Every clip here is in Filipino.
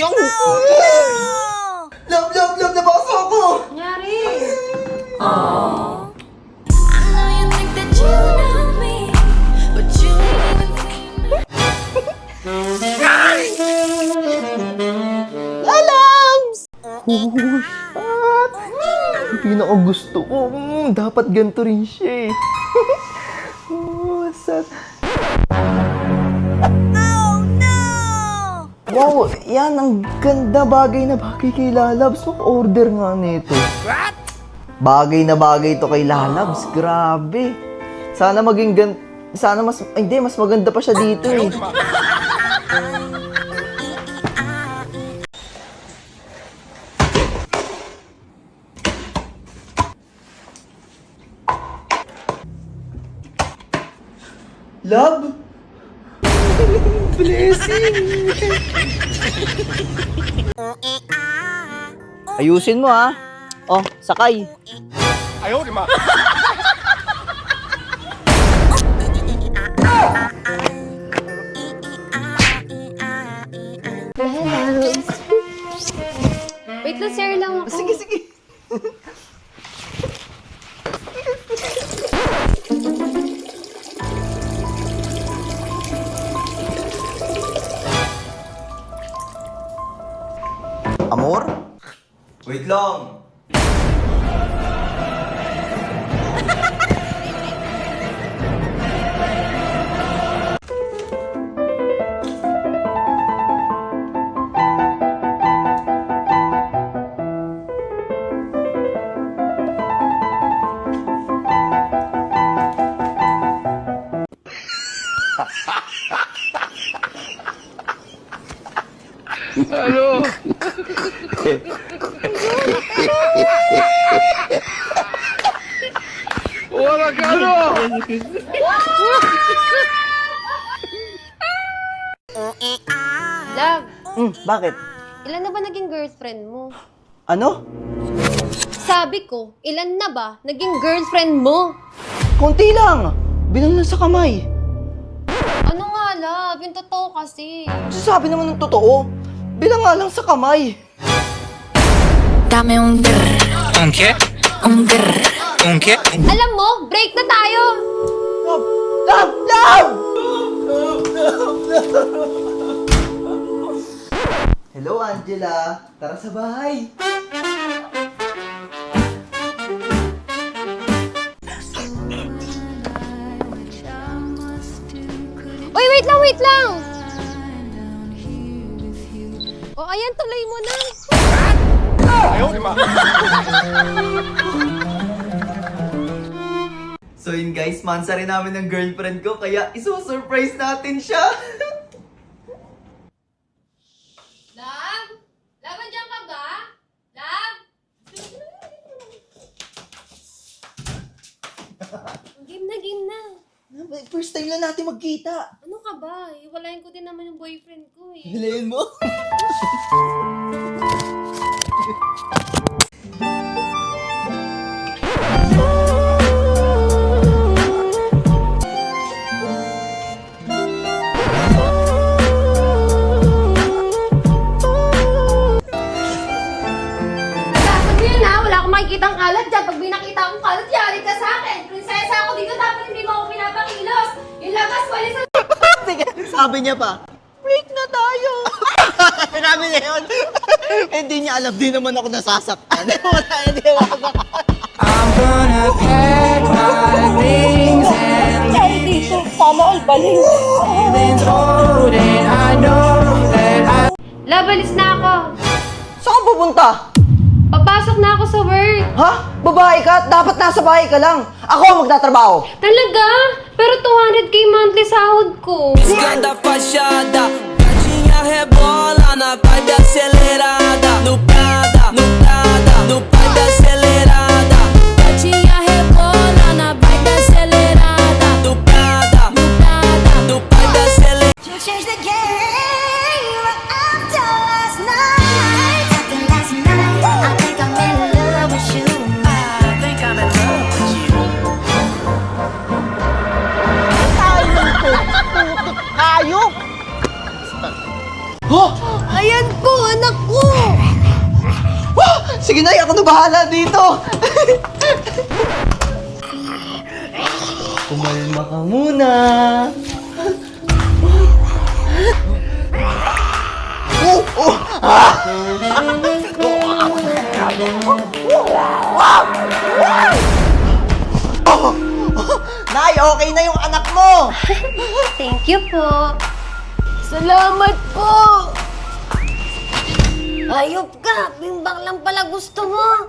Love, nabaso ako! Nangyari? Lalabs! Oh, shit! Pinaka-gusto ko. Dapat ganito rin siya eh. Oh, sad. Wow, yan ang ganda, bagay na bagay kay Lalabs. Order nga nito. What? Bagay na bagay to kay Lalabs. Grabe. Sana maging sana mas hindi mas maganda pa siya dito eh. Love? Blessing! Ayusin mo ha. Oh, sakay. Ayaw, di ma. Wait lang, share lang ako. Sige. Amor? Wait lang. Ano? Wala ka ano? Love, Bakit? ilan na ba naging girlfriend mo? Ano? Sabi ko, ilan na ba naging girlfriend mo? Konti lang. Bilang lang sa kamay. Ano nga, love? Yung totoo kasi. Sabi naman ng totoo. Bilang nga lang sa kamay. Dame un grr, ¿Un qué? un grr. ¿Un qué? Alam mo, break na tayo! Love! Hello, Angela. Tara sa bahay. Uy, wait lang! O, ayan, tuloy mo na. Ayaw, di ma. So yun guys, mansa rin namin ng girlfriend ko, kaya isusurprise natin siya. Love? Love, andyan ka ba? Love? Game na. First time lang natin magkita. Ano ka ba? Iwalayin ko din naman yung boyfriend ko eh. Hilayin mo. Dapat yun ha, wala akong makikitang kalat dyan. Pag may nakita akong kalat, yari ka sa akin. Prinsesa ako dito, dapat hindi mo ako pinapakilos. Yung labas, walis ang... Sabi niya pa, break na tayo. Sabi niya yun. Hindi niya alam, di naman ako nasasaktan. Wala, hindi ako I'm gonna pack my things and leave. Feelings old and I know that I Love, alis na ako. Saan ka pupunta? Papasok na ako sa work. Ha? Babae ka? Dapat nasa bahay ka lang. Ako ang magtatrabaho. Talaga? Pero 200k monthly sahod ko. Esquenta a fachada, gatinha rebola na vibe acelerada. No Prada, no Prada, no vibe acelerada. Gatinha rebola na vibe acelerada. No Prada, no Prada, no vibe acelerada. You changed the game after last night. After last night, I think I'm in love with you. I think I'm in love with you. Ayok! Oh! Ayan po, anak ko! Oh! Sige na, ako na bahala dito! Kumalma ka muna. Oh! Oh! Ah! Oh! Nay, okay na yung anak mo! Thank you po. Salamat po! Ayop ka! Bimbang lang pala gusto mo!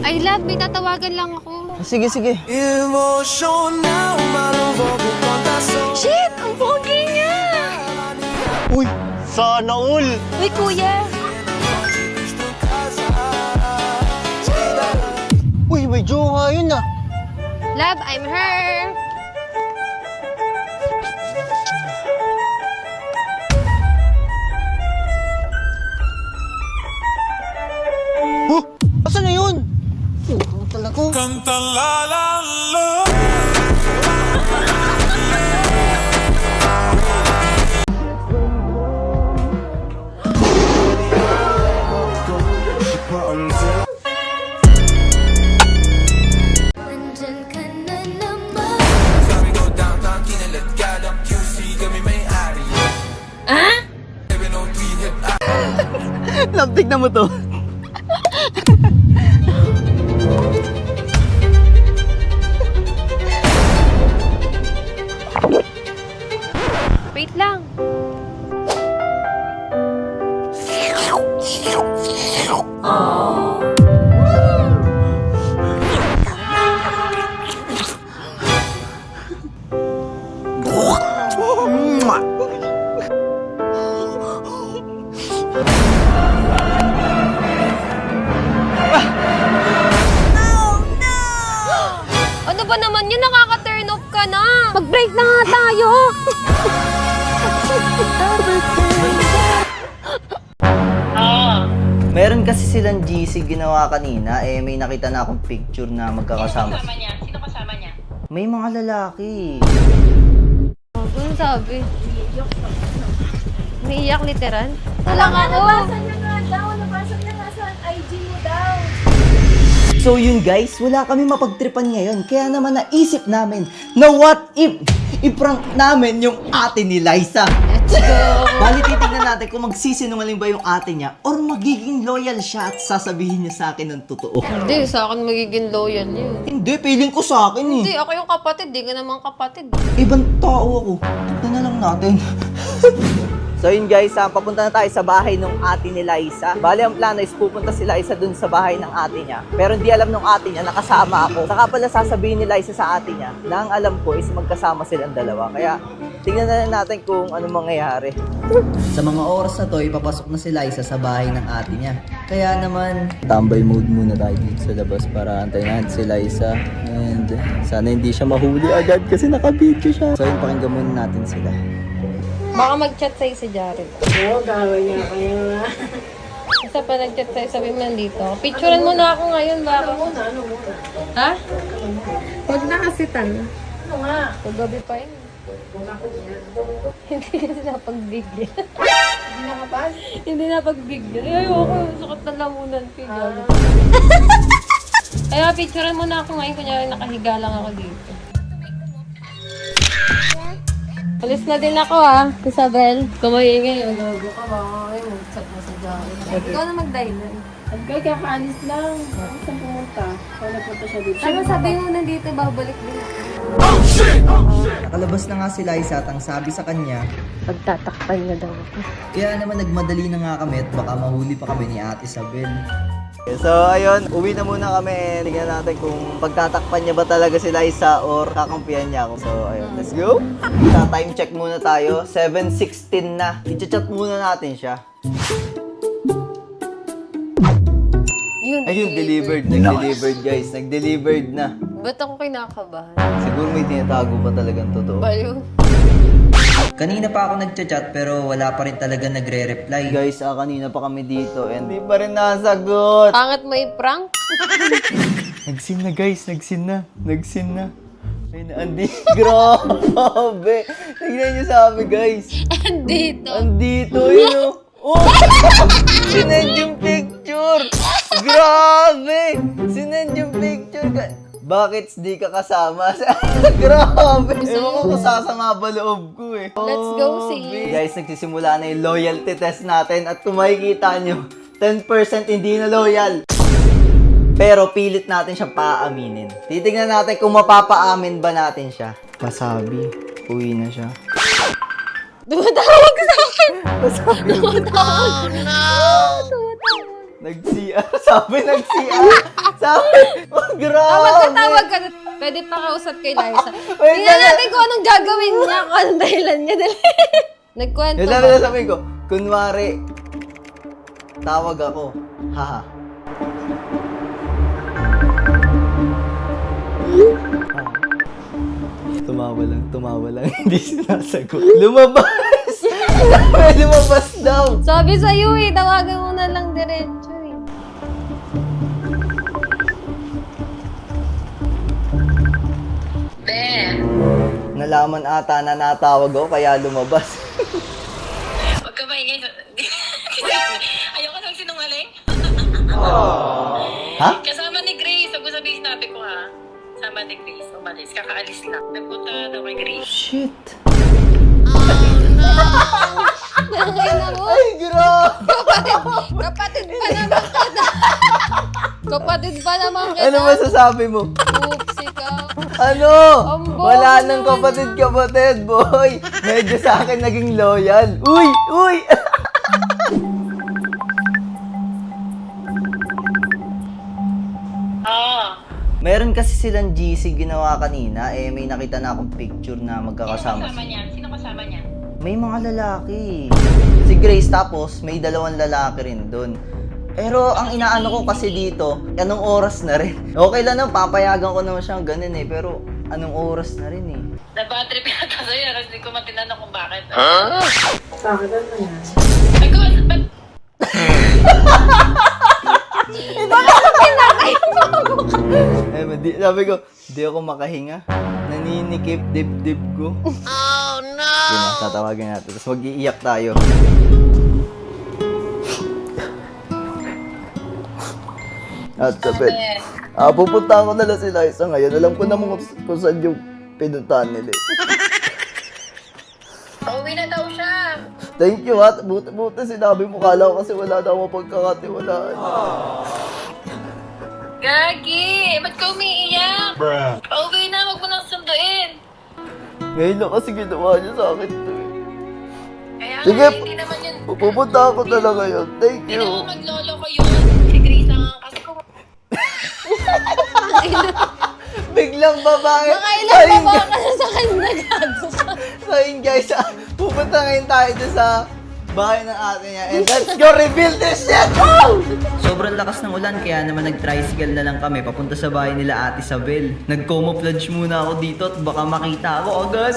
Ay, love, may tatawagan lang ako. Sige, sige. Shit! Ang pogi niya! Uy, sana all! Uy, kuya! Uy, may jowa yun ah. Love, I'm her! Huh? Asan na yun? Puro talaga. Nandyan ka na naman. Love, tignan mo to. Wait lang. Ano ba naman yun? Nakaka-turn off ka na. Mag-break na nga tayo. Meron kasi silang GC ginawa kanina, eh may nakita na akong picture na magkakasama. Sino kasama niya? May mga lalaki. Ano sabi? Umiiyak literal? Talang ako. So yun guys, wala kami mapagtripan ngayon. Kaya naman naisip namin na what if i-prank namin yung ate ni Liza. Let's go. Bali titignan natin kung magsisinungaling ba yung ate niya or magiging loyal siya at sasabihin niya sa akin ng totoo. Hindi, sa akin magiging loyal yun. Hindi, feeling ko sa akin Hindi, eh. ako yung kapatid. Di ka naman kapatid. Ibang tao ako. Tignan na lang natin. So yun guys, papunta na tayo sa bahay ng ate ni Liza. Bali ang plano is pupunta si Liza dun sa bahay ng ate niya. Pero hindi alam ng ate niya, nakasama ako. Saka pala sasabihin ni Liza sa ate niya na ang alam ko is magkasama silang dalawa. Kaya tingnan na lang natin kung ano mangyayari. Sa mga oras na to, ipapasok na si Liza sa bahay ng ate niya. Kaya naman, tambay mode muna tayo dito sa labas para antayin natin si Liza. And sana hindi siya mahuli agad kasi naka-video siya. So yun, pakinggan muna natin sila. Baka mag-chat sa'yo si Jared. Oo, gawin niya kayo nga. Isa pa nag-chat sa'yo, sabi mo nandito. Picturean mo na ako ngayon, baka. Ano muna? Ha? Huwag na kasi tan. Ano nga? Paggabi pa yun. Hindi kasi napagbigil. Hindi nakapal? Hindi napagbigil. Ay, ayoko. Sakit na lamunan ko. Kaya picturean mo na ako ngayon. Kunyari nakahiga lang ako dito. Alis na din ako Isabel. Kumaingay. Magago ka ba? Ay, mag-chat mo sa Jared. Ikaw na mag-diamond. Kakaalis lang. Saan pumunta? Kung nagpunta siya dito. Ano sabi mo nandito, babalik din. Nakalabas na nga si Liza at ang sabi sa kanya, Pagtatakpan niya daw ako. kaya naman nagmadali na nga kami at baka mahuli pa kami ni Ate Isabel. So ayun, uwi na muna kami and tingnan natin kung pagtatakpan niya ba talaga si Liza or kakampihan niya ako. So ayun, let's go! Sa time check muna tayo, 7:16 na. I-chat muna natin siya. Yun, Ayun, delivered. Nag-delivered guys, nag-delivered na. Ba't ako kinakabahan? Siguro may tinatago pa talagang totoo. Baliw. Kanina pa ako nagchat-chat pero wala pa rin talaga nagre-reply. Guys, kanina pa kami dito and di pa rin nasagot. Pangit mo i-prank? Nagsin na guys, nagsin na. Nagsin na. Grabe. Tignan niyo sa amin, guys. Andito. Andito, yun oh. Oh! Sinend yung picture. Grabe. Sinend yung picture. Bakit di ka kasama? Grabe. Ewan ko kung sasama ba loob ko eh. Let's go, sis. Guys, nagsisimula na yung loyalty test natin at kung makikita nyo, 10% hindi na loyal. Pero pilit natin siya paaminin. Titignan natin kung mapapaamin ba natin siya. Masabi, uwi na siya. Tumatawag sa akin. Masabi, Oh, no. nag-CR. Sabi, nag-CR. Sabi, oh, grabe. Magkatawag ka. Pwede pa kausap kay Liza. Wait, Tingnan natin kung anong gagawin niya, kung anong dahilan niya. Dali. Nagkwento Yung ba? sabi ko, kunwari, tawag ako. Haha. Tumawa lang, hindi sinasagot. Lumabas! Lumabas daw! Sabi sa'yo eh, tawagan mo na lang diretso eh. Nalaman ata na natawag ako, kaya lumabas. Huwag ka maingay. Ayoko nang sinungaling. Ha? Kasama ni Grace. Huwag mo sabihin sinabi ko ha. Kasama ni Grace. Umalis. Kakaalis lang. Nagpunta daw kay Grace. Shit! Nakakina mo. Ay, grabe! Kapatid pa naman kita. Kapatid pa naman kita. Ano masasabi mo? Oops, ikaw. Ano? Ang bobo Wala nang naman. kapatid, boy! Medyo sa akin naging loyal. Uy! Uy! Ah. Meron kasi silang GC ginawa kanina, may nakita na akong picture na magkakasama. Sino kasama niya? Sino kasama niya? May mga lalaki. Si Grace tapos may dalawang lalaki rin doon. Pero ang inaano ko kasi dito, anong oras na rin? Okay lang naman, papayagan ko naman siyang ganun eh. Pero anong oras na rin eh? Na-bad trip yata sa'yo kasi hindi ko matinanong kung bakit. Sa akin na yan. Ba't Sabi ko, di ako makahinga. Naninikip dib-dib ko. Oh no! Yun na, tatawagin natin. Tapos mag-iiyak tayo. At sapit. Pupunta ko na lang si Liza ngayon. Alam ko naman kung saan yung pinuntahan nila. Pauwi na daw siya. Thank you ha. Buti sinabi mo. Kala ko kasi wala daw ako pagkakatiwalaan. Gagi! Ba't ka umiiyak? Pauwi na, wag mo nang sunduin. Ngayon lang kasi ginawa niya sa akin to eh. Kaya Sige, nga, hindi naman yun. pupunta ako na lang ngayon. Thank Hindi you. naman maglolo ko yun. Si Grace lang ang kasi ko. Biglang babae. Makailan ba ka na sa kanya gago ka? So yun guys, pupunta ngayon tayo dun sa bahay ng ate niya. And let's go reveal this shit! Woo! Sobrang lakas ng ulan kaya naman nag-tricycle na lang kami papunta sa bahay nila Ate Isabel. Nag-camouflage muna ako dito at baka makita ako agad.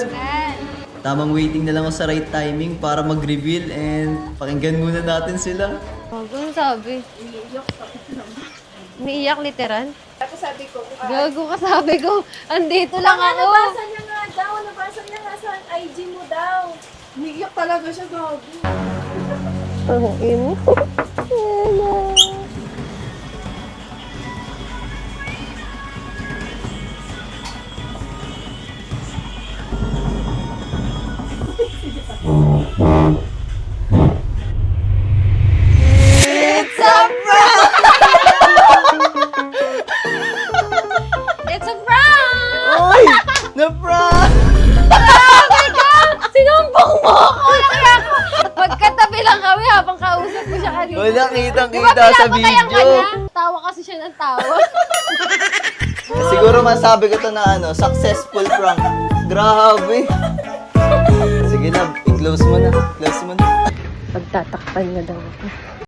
Tamang waiting na lang ako sa right timing para mag-reveal and pakinggan muna natin sila. Gago, ano sabi? Umiiyak literal? Tapos sabi ko, Gago ka sabi ko, andito lang ako. nabasa niya nga daw, nabasa niya nga sa IG mo daw. Umiiyak talaga siya, gago. Ang ino. It's a prank! It's a prank! Oy! Na-prank! Grabe ka! Sinumbong mo ako! Kaya ako, magkatabi lang kami habang kausap ko siya kanina. Wala, Di kitang-kita ba sa pinapatayan ka video. niya? Tawa kasi siya ng tawa. Siguro masabi ko to na successful prank. Grabe. Sige na, i-close mo na. Close mo na. Pagtatakpan niya daw ako.